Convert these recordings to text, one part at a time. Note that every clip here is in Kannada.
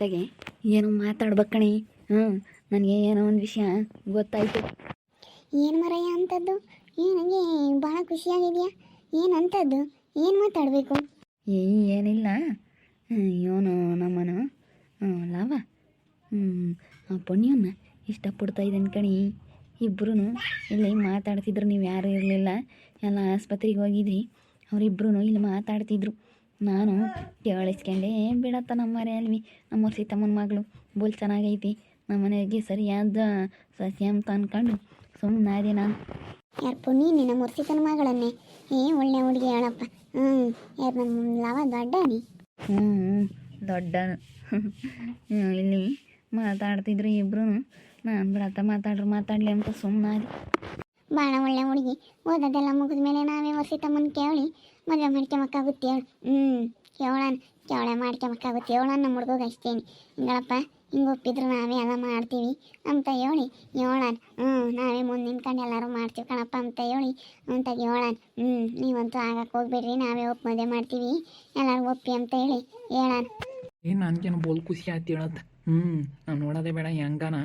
ಅತ್ತಾಗೆ ಏನೋ ಮಾತಾಡ್ಬೇಕಣಿ. ನನಗೆ ಏನೋ ಒಂದು ವಿಷಯ ಗೊತ್ತಾಯಿತು. ಏನು ಮರಯ್ಯ ಅಂಥದ್ದು? ನನಗೆ ಭಾಳ ಖುಷಿಯಾಗಿದೆಯಾ? ಏನಂಥದ್ದು? ಏನು ಮಾತಾಡಬೇಕು? ಏನಿಲ್ಲ, ಇವನು ನಮ್ಮನು ಲಾವ ಆ ಪುಣ್ಯನ ಇಷ್ಟಪಡ್ತಾ ಇದ್ದಾನೆ ಕಣಿ. ಇಬ್ಬರೂ ಇಲ್ಲಿ ಮಾತಾಡ್ತಿದ್ರು, ನೀವು ಯಾರೂ ಇರಲಿಲ್ಲ, ಎಲ್ಲ ಆಸ್ಪತ್ರೆಗೆ ಹೋಗಿದ್ರಿ. ಅವರಿಬ್ಬರೂ ಇಲ್ಲಿ ಮಾತಾಡ್ತಿದ್ರು. ನಾನು ಕೇಳಿಸ್ಕೊಂಡೆ, ಬಿಡತ್ತ ನಮ್ಮ ಮನೆಯಲ್ಲಿ ನಮ್ಮ ಸೀತಮ್ಮನ ಮಗಳು ಬೋಲ್ ಚೆನ್ನಾಗೈತಿ, ನಮ್ಮ ಮನೆಗೆ ಸರಿಯಾದ ಸಸ್ಯ ಅಂತ ಅಂದ್ಕೊಂಡು ಸುಮ್ಮನಾದೆ ನಾನು. ಯಾರು ಪುಣ್ಯ? ನಿನ್ನ ಮುರ್ಸಿತನ ಮಗಳನ್ನೇ ಒಳ್ಳೆ ಹುಡುಗಿ ಹೇಳಪ್ಪ. ಯಾರು ನಮ್ಮ ಲಾವ ದೊಡ್ಡನಿ? ದೊಡ್ಡನು. ಇಲ್ಲಿ ಮಾತಾಡ್ತಿದ್ರು ಇಬ್ಬರೂ. ನಾನು ಬಿಡತ್ತ ಮಾತಾಡಲಿ ಅಂತ ಸುಮ್ಮನಾದೆ. ಭಾಳ ಒಳ್ಳೆ ಹುಡುಗಿ. ಓದೋದೆಲ್ಲ ಮುಗಿದ ಮೇಲೆ ನಾವೇ ಮುರ್ಸಿತಮ್ಮನ ಕೇಳಿ ಮದುವೆ ಮಾಡ್ಕೊಮಕ್ಕಾಗುತ್ತೆ ಹೇಳು. ಕೇವಳ ಮಾಡ್ಕೊಮಕ್ಕಾಗುತ್ತೆ ಹೇಳೋಣ. ನಮ್ಮ ಹುಡುಗ ಅಷ್ಟೇನಿ ಹಿಂಗಳಪ್ಪ, ಹಿಂಗೆ ಒಪ್ಪಿದ್ರು ನಾವೇ ಎಲ್ಲ ಮಾಡ್ತೀವಿ ಅಂತ ಹೇಳಿ ಹೇಳೋಣ. ನಾವೇ ಮುಂದೆ ನಿಂತ್ಕೊಂಡು ಎಲ್ಲರೂ ಮಾಡ್ತೀವಿ ಕಣಪ್ಪ ಅಂತ ಹೇಳಿ ಅಂತ ಹೇಳೋಣ. ನೀವಂತೂ ಆಗಕ್ಕೆ ಹೋಗ್ಬೇಡ್ರಿ, ನಾವೇ ಒಪ್ಪು ಮದುವೆ ಮಾಡ್ತೀವಿ, ಎಲ್ಲರೂ ಒಪ್ಪಿ ಅಂತ ಹೇಳಿ ಹೇಳೋಣ. ನನಗೇನು ಬೋಲ್ ಖುಷಿ ಆಯ್ತು ಹೇಳತ್ತೆ. ನಾನು ನೋಡೋದೇ ಬೇಡ, ಹೆಂಗನ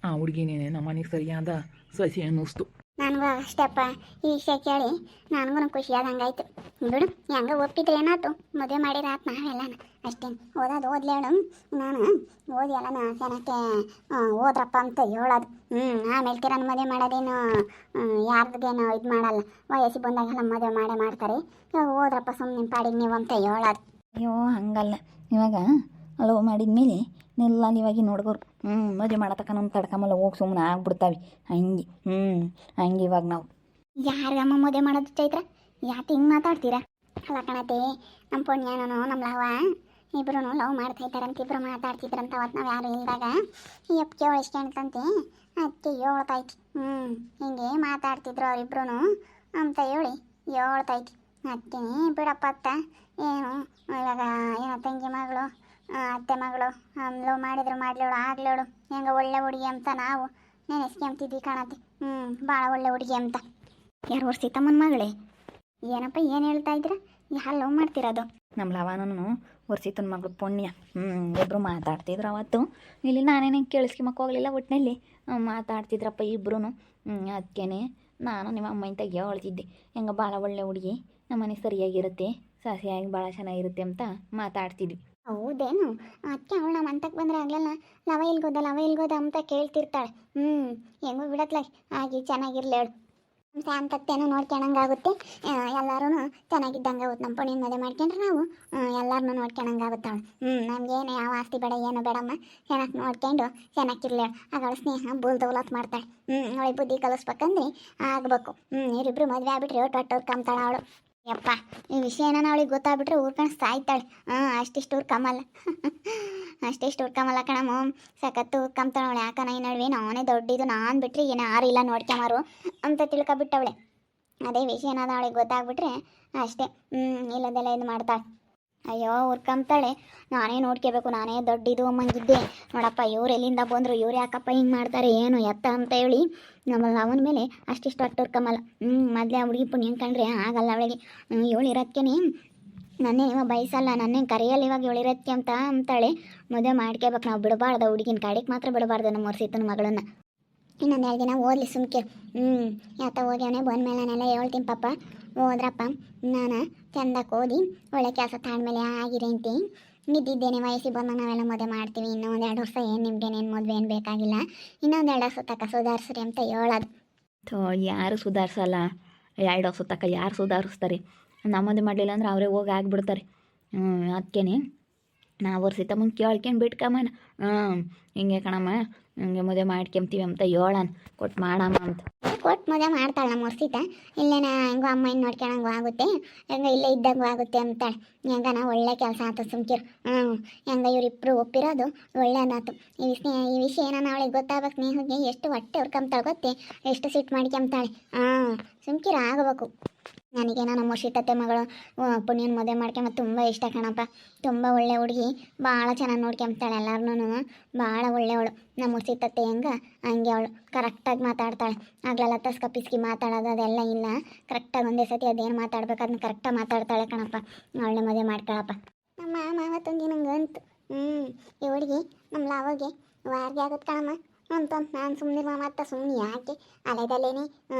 ಆ ಹುಡುಗಿನೇ ನಮ್ಮ ಮನೆಗೆ ಸರಿಯಾದ ಸಸಿ ಅನ್ನಿಸ್ತು. ನನಗೂ ಅಷ್ಟಪ್ಪ, ಈ ವಿಷಯ ಕೇಳಿ ನನಗೂ ಖುಷಿ ಆದಂಗಾಯ್ತು. ಬಿಡು, ಹೆಂಗ ಒಪ್ಪಿದ್ರೆ ಏನಾಯ್ತು, ಮದುವೆ ಮಾಡಿರಾತ್ ನಾವೆಲ್ಲ ಅಷ್ಟೇನು. ಓದ್ಲಿ ಹೇಳು, ನಾನು ಓದಿ ಎಲ್ಲ ಚೆನ್ನಾಗಿ ಓದ್ರಪ್ಪ ಅಂತ ಹೇಳೋದು. ಆಮೇಲೆ ಕಿರಣ್ ಮದುವೆ ಮಾಡೋದೇನು ಯಾರ್ದೇನು ಇದು ಮಾಡಲ್ಲ, ವಯಸ್ಸು ಬಂದಾಗೆಲ್ಲ ಮದುವೆ ಮಾಡ್ತಾರೆ. ಇವಾಗ ಓದ್ರಪ್ಪ ಸುಮ್ಮನೆ ಪಾಡಿಗೆ ನೀವು ಅಂತ ಹೇಳೋದು. ಅಯ್ಯೋ ಹಂಗಲ್ಲ, ಇವಾಗ ಲವ್ ಮಾಡಿದ ಮೇಲೆ ನೆಲ್ಲ ಇವಾಗಿ ನೋಡ್ಗೋರು ಮದುವೆ ಮಾಡತಕ್ಕ ನಮ್ಮ ತಡ್ಕಮಲ್ಲ ಹೋಗಿ ಸುಮ್ಮನೆ ಆಗ್ಬಿಡ್ತಾವೆ. ಹಂಗೆ ಇವಾಗ ನಾವು ಯಾರಿಗಮ್ಮ ಮದುವೆ ಮಾಡೋದು ಚೈತ್ರ? ಯಾಕೆ ಹಿಂಗೆ ಮಾತಾಡ್ತೀರಾ? ಅಲ್ಲ ಕಣತೆ, ನಮ್ಮ ಪುಣ್ಯನೂ ನಮ್ಮ ಲವ ಇಬ್ಬರೂ ಲವ್ ಮಾಡ್ತಾಯಿದ್ದಾರಂತ ಇಬ್ಬರು ಮಾತಾಡ್ತಿದ್ರಂತ. ಅವತ್ತು ನಾವು ಯಾರು ಇಲ್ದಾಗ ಯಪ್ಪ ಕೇಳಿಸ್ಕೊಂಡ್ಕಂತೆ ಅದಕ್ಕೆ ಹೇಳ್ತಾಯ್ತು. ಹಿಂಗೆ ಮಾತಾಡ್ತಿದ್ರು ಅವರಿಬ್ರು ಅಂತ ಹೇಳಿ ಹೇಳ್ತಾಯ್ತು. ಅದಕ್ಕೆ ಬಿಡಪ್ಪ ಅತ್ತ, ಏನು ಇವಾಗ ಏನೋ ತಂಗಿ ಮಗಳು ಅತ್ತೆ ಮಗಳು ಲವ್ ಮಾಡಿದ್ರು ಮಾಡ್ಲೇಳು ಆಗ್ಲೇಳು, ಹೆಂಗೆ ಒಳ್ಳೆ ಹುಡುಗಿ ಅಂತ ನಾವು ನೆನೆಸ್ಕೊಂತಿದ್ವಿ ಕಾಣತ್ತೆ. ಭಾಳ ಒಳ್ಳೆ ಹುಡುಗಿ ಅಂತ. ಯಾರು ವರ್ಷಿತಮ್ಮನ ಮಗಳೇ? ಏನಪ್ಪ ಏನು ಹೇಳ್ತಾ ಇದ್ದೀರಾ? ಯಾರು ಲವ್ ಮಾಡ್ತಿರೋದು? ನಮ್ಮ ಲವನೂ ವರ್ಷಿತನ ಮಗಳು ಪುಣ್ಯ. ಇಬ್ಬರು ಮಾತಾಡ್ತಿದ್ರು ಅವತ್ತು. ಇಲ್ಲಿ ನಾನೇನು ಕೇಳಿಸ್ಕೊಂಬಕ್ಕೆ ಹೋಗಲಿಲ್ಲ, ಒಟ್ಟಿನಲ್ಲಿ ಮಾತಾಡ್ತಿದ್ರಪ್ಪ ಇಬ್ಬರೂ. ಅದಕ್ಕೇ ನಾನು ನಿಮ್ಮ ಅಮ್ಮ ಇಂತ ಹೇಳ್ತಿದ್ದೆ, ಹೆಂಗೆ ಭಾಳ ಒಳ್ಳೆ ಹುಡುಗಿ, ನಮ್ಮ ಮನೆ ಸರಿಯಾಗಿರುತ್ತೆ, ಸಸಿಯಾಗಿ ಭಾಳ ಚೆನ್ನಾಗಿರುತ್ತೆ ಅಂತ ಮಾತಾಡ್ತಿದ್ವಿ. ಹೌದೇನು? ಅದಕ್ಕೆ ಅವಳು ನಮ್ಮ ಅಂತಕ್ಕೆ ಬಂದರೆ ಆಗಲಲ್ಲ, ಲವ ಇಲ್ಗೋದ ಅಂತ ಕೇಳ್ತಿರ್ತಾಳೆ. ಹೆಂಗೂ ಬಿಡತ್ಲ, ಹಾಗೆ ಚೆನ್ನಾಗಿರ್ಲಿ ಹೇಳು. ಅಂತತ್ತೇನೋ ನೋಡ್ಕೊಳಂಗಾಗುತ್ತೆ, ಎಲ್ಲರೂ ಚೆನ್ನಾಗಿದ್ದಂಗೆ ಆಗುತ್ತೆ. ನಮ್ಮ ಪುಣ್ಯನ ಮದುವೆ ಮಾಡ್ಕೊಂಡ್ರೆ ನಾವು ಎಲ್ಲರನ್ನೂ ನೋಡ್ಕೊಳಂಗಾಗುತ್ತಾಳೆ. ನಮಗೇನು ಯಾವ ಆಸ್ತಿ ಬೇಡ, ಏನು ಬೇಡಮ್ಮ, ಚೆನ್ನಾಗಿ ನೋಡ್ಕೊಂಡು ಚೆನ್ನಾಗಿರ್ಲಿ ಹೇಳು. ಆಗ ಅವಳು ಸ್ನೇಹ ಬೋಲ್ ದೌಲತ್ ಮಾಡ್ತಾಳೆ. ಅವಳಿಗೆ ಬುದ್ಧಿ ಕಲಿಸ್ಬೇಕಂದ್ರೆ ಆಗಬೇಕು. ಇವರಿಬ್ರು ಮದುವೆ ಆಗ್ಬಿಟ್ರೆ ಒಟ್ಟೊಟ್ಟು ಕಂತಾಳೆ ಅವಳು. ಯಪ್ಪ, ಈ ವಿಷಯ ಏನೋ ಅವಳಿಗೆ ಗೊತ್ತಾಗ್ಬಿಟ್ರೆ ಊರ್ಕೊಂಡು ಸಾಯ್ತಾಳೆ. ಅಷ್ಟಿಷ್ಟು ಊರ್ಕಮ್ಮಲ್ಲ ಅಷ್ಟಿಷ್ಟು ಊರ್ಕಮ್ಮಲ್ಲ ಕಣಮ್ಮ, ಸಖತ್ತು ಊರ್ಕಂತಾಳೆ ಅವಳು. ಯಾಕನ ಈ ನಡುವೆ ನಾನೇ ದೊಡ್ಡಿದ್ದು, ನಾನು ಬಿಟ್ಟರೆ ಏನು ಯಾರು ಇಲ್ಲ ನೋಡ್ಕೊಂಬಾರು ಅಂತ ತಿಳ್ಕೊಬಿಟ್ಟವಳೆ. ಅದೇ ವಿಷಯ ಏನಾದ ಅವಳಿಗೆ ಗೊತ್ತಾಗ್ಬಿಟ್ರೆ ಅಷ್ಟೇ, ಇಲ್ಲದೆಲ್ಲ ಇದು ಮಾಡ್ತಾಳೆ. ಅಯ್ಯೋ ಊರ್ಕಂತಾಳೆ, ನಾನೇ ನೋಡ್ಕೋಬೇಕು, ನಾನೇ ದೊಡ್ಡಿದು ಅಮ್ಮಂಗಿದ್ದೆ ನೋಡಪ್ಪ, ಇವ್ರು ಎಲ್ಲಿಂದ ಬಂದರು, ಇವ್ರು ಯಾಕಪ್ಪ ಹಿಂಗೆ ಮಾಡ್ತಾರೆ ಏನು ಎತ್ತ ಅಂತ ಹೇಳಿ ನಮ್ಮ ಅವನ ಮೇಲೆ ಅಷ್ಟಿಷ್ಟು ಅಟ್ಟುರ್ಕಮ್ಮಲ್ಲ. ಮೊದಲೇ ಹುಡುಗಿ ಪುಣ್ಯ ಕಂಡ್ರೆ ಆಗಲ್ಲ ಅವಳಿಗೆ. ಇವಳು ಇರೋದಕ್ಕೇನೆ ನನ್ನೇ ಇವಾಗ ಬಯಸಲ್ಲ, ನನ್ನೇ ಕರೆಯಲ್ಲ ಇವಾಗ ಇವಳು ಇರೋದಕ್ಕೆ ಅಂತ ಅಂತಾಳೆ. ಮದುವೆ ಮಾಡ್ಕೋಬೇಕು ನಾವು, ಬಿಡಬಾರ್ದು ಹುಡುಗಿನ ಕಾಡಿಗೆ ಮಾತ್ರ ಬಿಡಬಾರ್ದು ನಮ್ಮ ವರ್ಷಿತನ ಮಗಳನ್ನ. ಇನ್ನೊಂದು 2 ದಿನ ಓದಲಿ ಸುಮ್ಕೆ. ಯಾತ ಹೋಗ್ಯವನೇ ಬಂದಮೇಲೆ ನಾನೆಲ್ಲ ಹೇಳ್ತೀನಿ ಪಾಪ, ಹೋದ್ರಪ್ಪ ನಾನು ಚೆಂದಕ್ಕೆ ಓದಿ ಒಳ್ಳೆ ಕೆಲಸ ತಾಳ್ಮೇಲೆ ಆಗಿರೇಂತಿ ನಿದ್ದಿದ್ದೇನೆ. ವಯಸ್ಸಿಗೆ ಬಂದಾಗ ನಾವೆಲ್ಲ ಮದುವೆ ಮಾಡ್ತೀವಿ, ಇನ್ನೂ 1-2 ವರ್ಷ ಏನು ನಿಮ್ಗೇನೇನು ಮದುವೆ ಏನು ಬೇಕಾಗಿಲ್ಲ, ಇನ್ನೊಂದು 2 ವರ್ಷ ತಕ್ಕ ಸುಧಾರಿಸ್ರಿ ಅಂತ ಹೇಳೋದು. ಯಾರು ಸುಧಾರಿಸಲ್ಲ, 2 ವರ್ಷ ತಕ್ಕ ಯಾರು ಸುಧಾರಿಸ್ತಾರೆ? ನಮ್ಮದು ಮಾಡಲಿಲ್ಲ ಅಂದ್ರೆ ಅವರೇ ಹೋಗಿ ಆಗಿಬಿಡ್ತಾರೆ. ಅದಕ್ಕೇ ನಾವು ವರ್ಷಿತ ಮುಂದೆ ಕೇಳ್ಕೊಂಡು ಬಿಟ್ಕಮ್ಮನ ಹಿಂಗೆ ಕಣಮ್ಮ, ಹಿಂಗೆ ಮದುವೆ ಮಾಡ್ಕೊಂತೀವಿ ಅಂತ ಹೇಳೋಣ, ಕೊಟ್ಟು ಮಾಡಮ್ಮ ಅಂತ. ಕೊಟ್ಟು ಮದುವೆ ಮಾಡ್ತಾಳೆ ನಮ್ಮ ವರ್ಷಿತ. ಇಲ್ಲೇನ ಹೆಂಗೋ ಅಮ್ಮ ಇನ್ನು ನೋಡ್ಕೊಳಂಗೂ ಆಗುತ್ತೆ, ಹೆಂಗೆ ಇಲ್ಲೇ ಇದ್ದಂಗೂ ಆಗುತ್ತೆ ಅಂತಾಳೆ. ಹೆಂಗನ ಒಳ್ಳೆ ಕೆಲಸ ಆಯ್ತು ಸುಮ್ಕಿರು. ಹೆಂಗೆ ಇವರಿಬ್ಬರು ಒಪ್ಪಿರೋದು ಒಳ್ಳೇದಾಯ್ತು. ಈ ವಿಷಯ ಏನೋ ಅವಳಿಗೆ ಗೊತ್ತಾಗಬೇಕು. ಸ್ನೇಹಿಗೆ ಎಷ್ಟು ಹೊಟ್ಟೆ ಹುರ್ಕೊಂತಾಳೆ ಗೊತ್ತೇ, ಎಷ್ಟು ಸಿಟ್ಟು ಮಾಡ್ಕೊಂತಾಳೆ. ಸುಮ್ಕಿರು ಆಗಬೇಕು. ನನಗೇನೋ ನಮ್ಮ ವರ್ಷಿತತ್ತೆ ಮಗಳು ಪುಣ್ಯನ ಮದುವೆ ಮಾಡ್ಕೊಂಬ ತುಂಬ ಇಷ್ಟ ಕಣಪ್ಪ. ತುಂಬ ಒಳ್ಳೆ ಹುಡುಗಿ, ಭಾಳ ಚೆನ್ನಾಗಿ ನೋಡ್ಕೊಂತಾಳೆ ಎಲ್ಲರೂ, ಭಾಳ ಒಳ್ಳೆಯವಳು. ನಮ್ಮ ವರ್ಷಿತತ್ತೆ ಹೆಂಗೆ ಹಂಗೆ ಅವಳು ಕರೆಕ್ಟಾಗಿ ಮಾತಾಡ್ತಾಳೆ. ಆಗ್ಲೆಲ್ಲ ತಸ್ಕಪಿಸ್ಕಿ ಮಾತಾಡೋದು ಅದೆಲ್ಲ ಇಲ್ಲ, ಕರೆಕ್ಟಾಗಿ ಒಂದೇ ಸತಿ ಅದೇನು ಮಾತಾಡ್ಬೇಕು ಅದನ್ನ ಕರೆಕ್ಟಾಗಿ ಮಾತಾಡ್ತಾಳೆ ಕಣಪ್ಪ. ಅವಳನ್ನ ಮದುವೆ ಮಾಡ್ಕೊಳಪ್ಪ. ನಮ್ಮ ಮಾವತ್ತೊಂದು ನಂಗೆ ಅಂತು, ಈ ಹುಡುಗಿ ನಮ್ಮ ಲಾವಗೆ ವಾರ್ಗೆ ಆಗುತ್ತೆ ಕಣಮ್ಮ ಅಂತ ನಾನು ಸುಮ್ಮನೆ ಮತ್ತೆ ಸುಮ್ಮನೆ ಯಾಕೆ ಅಲೆದಲ್ಲೇನೆ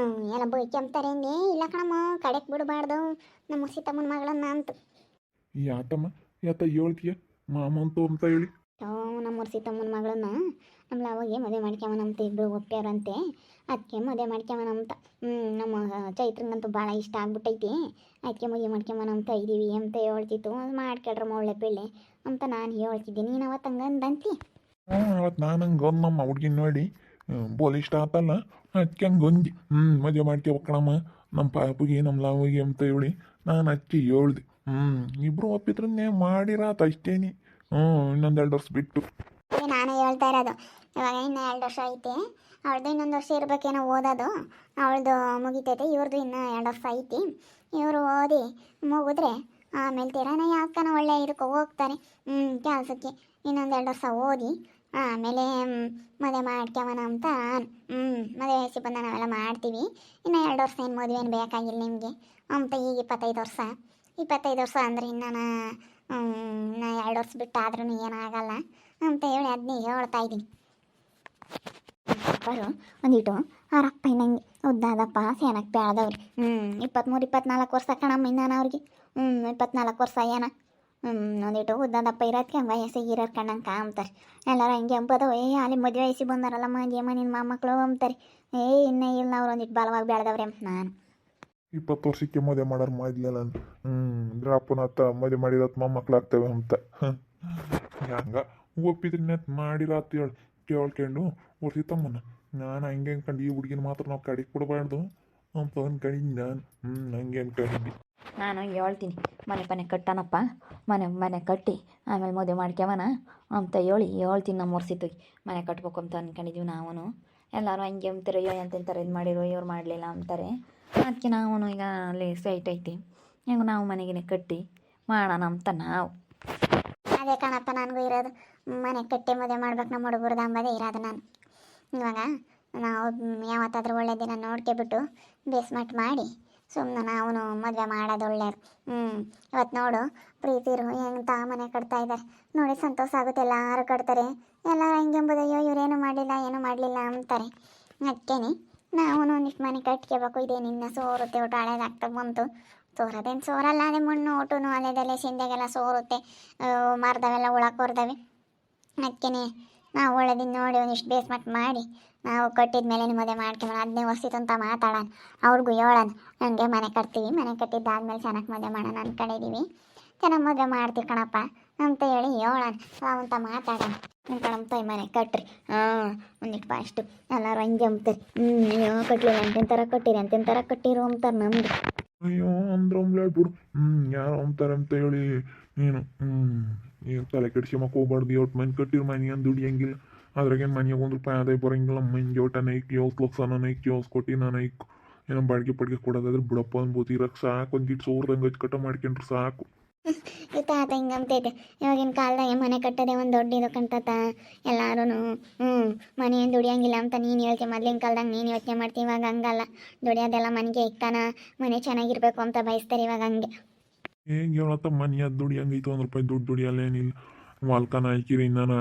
ಎಲ್ಲ ಬೈಕೆಂಬ್ತಾರೇನೆ ಇಲ್ಲ ಕಣಮ್ಮ ಕಡೆಗೆ ಬಿಡಬಾರ್ದು ನಮ್ಮ ಸೀತಮ್ಮನ ಮಗಳನ್ನ ಅಂತ ಯಾತಮ್ಮ ಯಾತ ಹೇಳ್ತೀಯ ಮಾಮಂತು ಅಂತ ಹೇಳಿ ನಮ್ಮ ಸೀತಮ್ಮನ ಮಗಳನ್ನ ನಮ್ಮ ಲಾವಗೆ ಮದುವೆ ಮಾಡ್ಕೊಂಬನಂತ ಇಬ್ಬರು ಒಪ್ಪ್ಯಾರಂತೆ ಅದಕ್ಕೆ ಮದುವೆ ಮಾಡ್ಕೊಂಬನಂತ ನಮ್ಮ ಚೈತ್ರಂಗಂತೂ ಭಾಳ ಇಷ್ಟ ಆಗ್ಬಿಟ್ಟೈತಿ ಅದಕ್ಕೆ ಮದುವೆ ಮಾಡ್ಕೊಂಬನಂತ ಇದ್ದೀವಿ ಅಂತ ಹೇಳ್ತಿತ್ತು ಮಾಡ್ಕೊಳ್ರಮ್ಮ ಒಳ್ಳೆ ಬೆಳ್ಳೆ ಅಂತ ನಾನು ಹೇಳ್ತಿದ್ದೆ ನೀನು ಅವತ್ತು ಹಂಗಂದಂತಿ ಅವತ್ತು ನಾನು ಹಂಗೆ ಒಂದು ನಮ್ಮ ಹುಡ್ಗಿನ ನೋಡಿ ಬೋಲ್ ಇಷ್ಟ ಆತಲ್ಲ ಅದಕ್ಕೆ ಹಂಗೆ ಒಂದಿ ಮದುವೆ ಮಾಡ್ಕೊಬೇಕಣಮ್ಮ ನಮ್ಮ ಪಾಪಿಗೆ ನಮ್ಮ ಲಾವಿಗೆ ಅಂತ ಹೇಳಿ ನಾನು ಅದಕ್ಕೆ ಹೇಳ್ದೆ ಇಬ್ಬರು ಒಪ್ಪಿದ್ರನ್ನೇ ಮಾಡಿರಾತ ಅಷ್ಟೇನಿ ಇನ್ನೊಂದು 2 ವರ್ಷ ಬಿಟ್ಟು ನಾನೇ ಹೇಳ್ತಾ ಇರೋದು ಇವಾಗ ಇನ್ನೂ 2 ವರ್ಷ ಐತೆ ಅವಳದು ಇನ್ನೊಂದು ವರ್ಷ ಇರ್ಬೇಕೇನೋ ಓದೋದು ಅವಳದು ಮುಗಿತೈತೆ ಇವ್ರದ್ದು ಇನ್ನೂ 2 ವರ್ಷ ಐತಿ ಇವರು ಓದಿ ಮುಗಿದ್ರೆ ಆಮೇಲೆ ತಿರಾನೇ ಯಾಕನ ಒಳ್ಳೆ ಇದಕ್ಕೆ ಹೋಗ್ತಾರೆ ಕೆಲಸಕ್ಕೆ ಇನ್ನೊಂದು 2 ವರ್ಷ ಓದಿ ಆಮೇಲೆ ಮದುವೆ ಮಾಡ್ಕೊವನ ಅಂತ ಮದುವೆ ವಯಸ್ಸಿಗೆ ಬಂದ ನಾವೆಲ್ಲ ಮಾಡ್ತೀವಿ ಇನ್ನು 2 ವರ್ಷ ಏನು ಮದುವೆ ಏನು ಬೇಕಾಗಿಲ್ಲ ನಿಮಗೆ ಅಂತ ಈಗ 25 ವರ್ಷ ಅಂದರೆ ಇನ್ನು 2 ವರ್ಷ ಬಿಟ್ಟು ಆದ್ರೂ ಏನಾಗಲ್ಲ ಅಂತ ಹೇಳಿ ಅದನ್ನೇ ಹೇಳ್ತಾ ಇದ್ದೀನಿ ಬರು ಒಂದಿಟ್ಟು ಅವರಪ್ಪ ಇನ್ನಂಗೆ ಉದ್ದಾದಪ್ಪ ಸೇನಕ್ಕೆ ಬೆಳೆದವ್ರಿ 23-24 ವರ್ಷ ಕಣಮ್ಮ ಇನ್ನಾನ ಅವ್ರಿಗೆ 24 ವರ್ಷ ಏನ ಒಂದಿಟ್ಟು ಉದ್ದಾದಪ್ಪ ಇರೋದಕ್ಕೆ ವಯಸ್ಸಿಗೆ ಇರೋರು ಕಣ್ಣಂಗೆ ಕಾಮ್ತಾರೆ ಎಲ್ಲರೂ ಹಂಗೆ ಅಂಬೋದು ಅಲ್ಲಿ ಮದುವೆ ವಯಸ್ಸಿಗೆ ಬಂದಾರಲ್ಲ ಮಂಜಮ್ಮ ನಿನ್ನ ಮೊಮ್ಮಕ್ಕಳು ಅಂತಾರೆ ಇನ್ನೇ ಇಲ್ಲ ಅವ್ರು ಒಂದಿಟ್ಟು ಬಲವಾಗಿ ಬೆಳೆದವ್ರೆ ಅಂತ ನಾನು 20 ವರ್ಷಕ್ಕೆ ಮದುವೆ ಮಾಡೋರು ಮಾಡಿದ್ಲಲ್ಲ ದ್ರಾಪನ ಹತ್ತ ಮದುವೆ ಮಾಡಿರತ್ ಮೊಮ್ಮಕ್ಳಾಗ್ತವೆ ಅಂತ ಹಂಗ ಒಪ್ಪಿದ್ರೆ ಮಾಡಿರತ್ ಹೇಳಿ ಕೇಳ್ಕೊಂಡು ತಮ್ಮನ ನಾನು ಹಂಗೆ ಅನ್ಕೊಂಡು ಈ ಹುಡುಗಿನ ಮಾತ್ರ ನಾವು ಕಡೆಗೆ ಕೊಡಬಾರ್ದು ಅಂತ ಅನ್ಕೊಂಡಿದ್ದು ನಾನು ಹಂಗೆ ಅನ್ಕೊಂಡಿದ್ದೆ ನಾನು ಹೇಳ್ತೀನಿ ಮನೆ ಕಟ್ಟನಪ್ಪ ಮನೆ ಕಟ್ಟಿ ಆಮೇಲೆ ಮದುವೆ ಮಾಡ್ಕ್ಯವನ ಅಂತ ಹೇಳ್ತೀನಿ ನಮ್ಮ ವರ್ಷಿತ್ತು ಮನೆ ಕಟ್ಬೇಕು ಅಂತ ಅಂದ್ಕೊಂಡಿದ್ದೀವಿ ನಾವು ಎಲ್ಲರೂ ಹಂಗೆ ಅಂತಾರೆ ಅಯ್ಯೋ ಎಂತೆಂತಾರೆ ಇದು ಮಾಡಿರೋ ಇವ್ರು ಮಾಡಲಿಲ್ಲ ಅಂತಾರೆ ಅದಕ್ಕೆ ನಾವು ಈಗ ಅಲ್ಲಿ ಸೈಟ್ ಐತಿ ಹೆಂಗೆ ನಾವು ಮನೆಗೆ ಕಟ್ಟಿ ಮಾಡೋಣ ಅಂತ ನಾವು ಅದೇ ಕಣಪ್ಪ ನನಗೂ ಇರೋದು ಮನೆ ಕಟ್ಟಿ ಮದುವೆ ಮಾಡ್ಬೇಕು ನಮ್ಮ ಹುಡುಗರ್ದು ಅಂಬೋದೇ ಇರೋದು ನಾನು ಇವಾಗ ನಾವು ಯಾವತ್ತಾದ್ರೂ ಒಳ್ಳೆ ದಿನ ನೋಡ್ಕೊಬಿಟ್ಟು ಬೇಸ್ಮಟ್ ಮಾಡಿ ಸುಮ್ಮನೆ ನಾವು ಮದುವೆ ಮಾಡೋದು ಒಳ್ಳೆಯದು ಇವತ್ತು ನೋಡು ಪ್ರೀತಿರು ಹೆಂಗೆ ಮನೆ ಕಟ್ತಾ ಇದ್ದಾರೆ ನೋಡಿ ಸಂತೋಷ ಆಗುತ್ತೆ ಎಲ್ಲರೂ ಕಟ್ತಾರೆ ಎಲ್ಲರೂ ಹಂಗೆ ಎಂಬುದು ಅಯ್ಯೋ ಇವರೇನು ಮಾಡಲಿಲ್ಲ ಏನೂ ಮಾಡಲಿಲ್ಲ ಅಂತಾರೆ ಅದಕ್ಕೇನೆ ನಾವು ಒಂದಿಷ್ಟು ಮನೆ ಕಟ್ಕೋಬೇಕು ಇದೇ ನಿನ್ನ ಸೋರುತ್ತೆ ಊಟ ಹಳೇದಾಗ್ತಾ ಬಂತು ಸೋರೋದೇನು ಸೋರಲ್ಲ ಅದೇ ಮಣ್ಣು ಊಟನು ಅಲೆದಲ್ಲೇ ಸಿಂದೆಗೆಲ್ಲ ಸೋರುತ್ತೆ ಮರದವೆಲ್ಲ ಉಳಕೋರ್ದವೆ ಅದಕ್ಕೇನೆ ನಾವು ಒಳ್ಳೆದಿನ ನೋಡಿ ಒಂದಿಷ್ಟು ಬೇಸ್ಮಟ್ ಮಾಡಿ ನಾವು ಕಟ್ಟಿದ ಮೇಲೆ ಮದುವೆ ಮಾಡ್ಕೊಂಡು ಅದನ್ನೇ ಹೊಸಿತು ಅಂತ ಮಾತಾಡೋಣ ಅವ್ರಿಗೂ ಹೇಳೋಣ ಹಂಗೆ ಮನೆ ಕಟ್ತೀವಿ ಮನೆ ಕಟ್ಟಿದ್ದಾದ್ಮೇಲೆ ಚೆನ್ನಾಗಿ ಮದುವೆ ಮಾಡೋಣ ಅಂದ್ಕೊಂಡಿದ್ದೀವಿ ಚೆನ್ನಾಗಿ ಮದುವೆ ಮಾಡ್ತೀವಿ ಕಣಪ್ಪ ಅಂತ ಹೇಳಿ ಹೇಳೋಣ ಅಂತ ಮಾತಾಡೋಣ ಕಣಂತ ಮನೆ ಕಟ್ರಿ ಒಂದಿಟ್ಟು ಫಾಸ್ಟು ಎಲ್ಲರೂ ಹಂಗೆ ಅಂಬ್ತಾರೆ ಅಯ್ಯೋ ಕಟ್ಲಿಲ್ಲ ಅಂತೆಂಥರ ಕಟ್ಟಿರಿ ಅಂತೆಂಥರ ಕಟ್ಟಿರು ಅಂತಾರೆ ನಮ್ದು ಅಯ್ಯೋ ಅಂದ್ರಂಬ್ಲೆ ಬಿಡು ಯಾರು ಅಂತಾರೆ ಅಂತ ಹೇಳಿ ನೀನು ಏನು ತಲೆ ಕೆಡ್ಸ್ಕೊಂಬಕ್ಕೆ ಹೋಗ್ಬಾರ್ದು 8 ಮನೆ ಕಟ್ಟಿರೋ ಮನೆ ಅಂತ ದುಡಿಯಂಗಿಲ್ಲ ಅದ್ರಾಗೇನು ಮನೆಗೆ 1 ರೂಪಾಯಿ ಆದಾಯ ಬರೋಂಗಿಲ್ಲ ಮಂಜಿ ಊಟ ನೈಕ್ 9 ಲಕ್ಷ ನೈಕ್ 9 ಕೋಟಿ ನೈಕ್ ಏನೋ ಬಾಡಿಗೆ ಪಡಿಗೆ ಬಿಡಪ್ಪ ಅನ್ಬೋದು ಇರಕ್ಕೆ ಸಾಕು ಒಂದಿಟ್ಟು ಸೋರ್ದಂಗೆ ಹಚ್ಚಿ ಕಟ್ಟ ಮಾಡ್ಕೊಂಡ್ರೆ ಸಾಕು ತಾತ ಹಿಂಗೆ ಅಂತೈತೆ ಇವಾಗಿನ ಕಾಲದಾಗ ಮನೆ ಕಟ್ಟೋದೇ ಒಂದು ದೊಡ್ಡ ಇದು ಕಂತತ ಎಲ್ಲರೂ ಮನೆ ಏನು ದುಡಿಯಂಗಿಲ್ಲ ಅಂತ ನೀನು ಹೇಳ್ತೀವಿ ಮೊದಲಿನ ಕಾಲದಾಗ ನೀನು ಯೋಚನೆ ಮಾಡ್ತೀವಿ ಇವಾಗ ಹಂಗಲ್ಲ ದುಡಿಯೋದೆಲ್ಲ ಮನೆಗೆ ಇಕ್ತಾನ ಮನೆ ಚೆನ್ನಾಗಿರ್ಬೇಕು ಅಂತ ಬಯಸ್ತಾರೆ ಇವಾಗ ಹಂಗೆ ಹೇಗೆ ಹೇಳತ್ತ ಮನೆ ಅದು ದುಡಿಯಂಗೈತು 1 ರೂಪಾಯಿ ದುಡ್ಡು ದುಡಿಯಲ್ಲೇನಿಲ್ಲ ವಾಲ್ಕನ ಹಾಕಿರಿ ನಾನು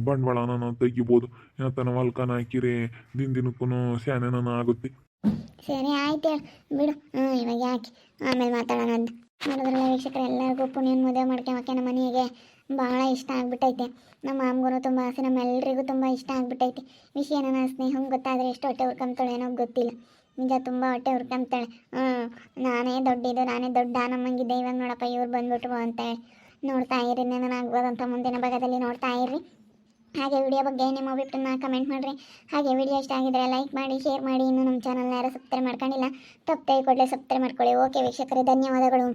ಬಂಡವಾಳನ ತೆಗಿಬೋದು ಏನತ್ತನ ವಾಲ್ಕನ ಹಾಕಿರಿ ದಿನಕ್ಕೂ ಸ್ಯಾನೇನ ಆಗುತ್ತೆ ಸರಿ ಆಯ್ತು ಹೇಳಿ ಬಿಡು ಇವಾಗ ಯಾಕೆ ಆಮೇಲೆ ಮಾತಾಡೋಣ ಅಂತ ನೋಡಿದ್ರಲ್ಲ ವೀಕ್ಷಕರು ಎಲ್ಲರಿಗೂ ಪುಣ್ಯನ ಮದುವೆ ಮಾಡ್ಕೊಂಬಕ್ಕೆ ನಮ್ಮ ಮನೆಗೆ ಭಾಳ ಇಷ್ಟ ಆಗ್ಬಿಟ್ಟೈತೆ ನಮ್ಮ ಮಾಮಗೂ ತುಂಬ ಆಸೆ ನಮ್ಮೆಲ್ಲರಿಗೂ ತುಂಬ ಇಷ್ಟ ಆಗ್ಬಿಟ್ಟೈತೆ ವಿಷಯ ನನ್ನ ಸ್ನೇಹಂಗೆ ಗೊತ್ತಾದರೆ ಎಷ್ಟು ಹೊಟ್ಟೆ ಹುರ್ಕೊಂತಾಳೆ ಏನೋ ಗೊತ್ತಿಲ್ಲ ನಿಜ ತುಂಬ ಹೊಟ್ಟೆ ಹುರ್ಕೊಂತಾಳೆ ನಾನೇ ದೊಡ್ಡ ನಮ್ಮಂಗಿದ್ದೆ ಇವಾಗ ನೋಡಪ್ಪ ಇವ್ರು ಬಂದ್ಬಿಟ್ರು ಅಂತ ನೋಡ್ತಾ ಇರಿ ನಾನು ಆಗ್ಬೋದಂತ ಮುಂದಿನ ಭಾಗದಲ್ಲಿ ನೋಡ್ತಾ ಇರ್ರಿ ಹಾಗೆ ವಿಡಿಯೋ ಬಗ್ಗೆ ನಿಮ್ಮ ಅಭಿಪ್ರಾಯನ ಕಮೆಂಟ್ ಮಾಡಿರಿ ಹಾಗೆ ವಿಡಿಯೋ ಇಷ್ಟ ಆಗಿದ್ರೆ ಲೈಕ್ ಮಾಡಿ ಶೇರ್ ಮಾಡಿ ಇನ್ನು ನಮ್ಮ ಚಾನಲ್ನ ಯಾರು ಸಬ್ಸ್ಕ್ರೈಬ್ ಮಾಡ್ಕೊಂಡಿಲ್ಲ ತಪ್ಪದೆ ಕೂಡಲೇ ಸಬ್ಸ್ಕ್ರೈಬ್ ಮಾಡ್ಕೊಳ್ಳಿ ಓಕೆ ವೀಕ್ಷಕರೇ ಧನ್ಯವಾದಗಳು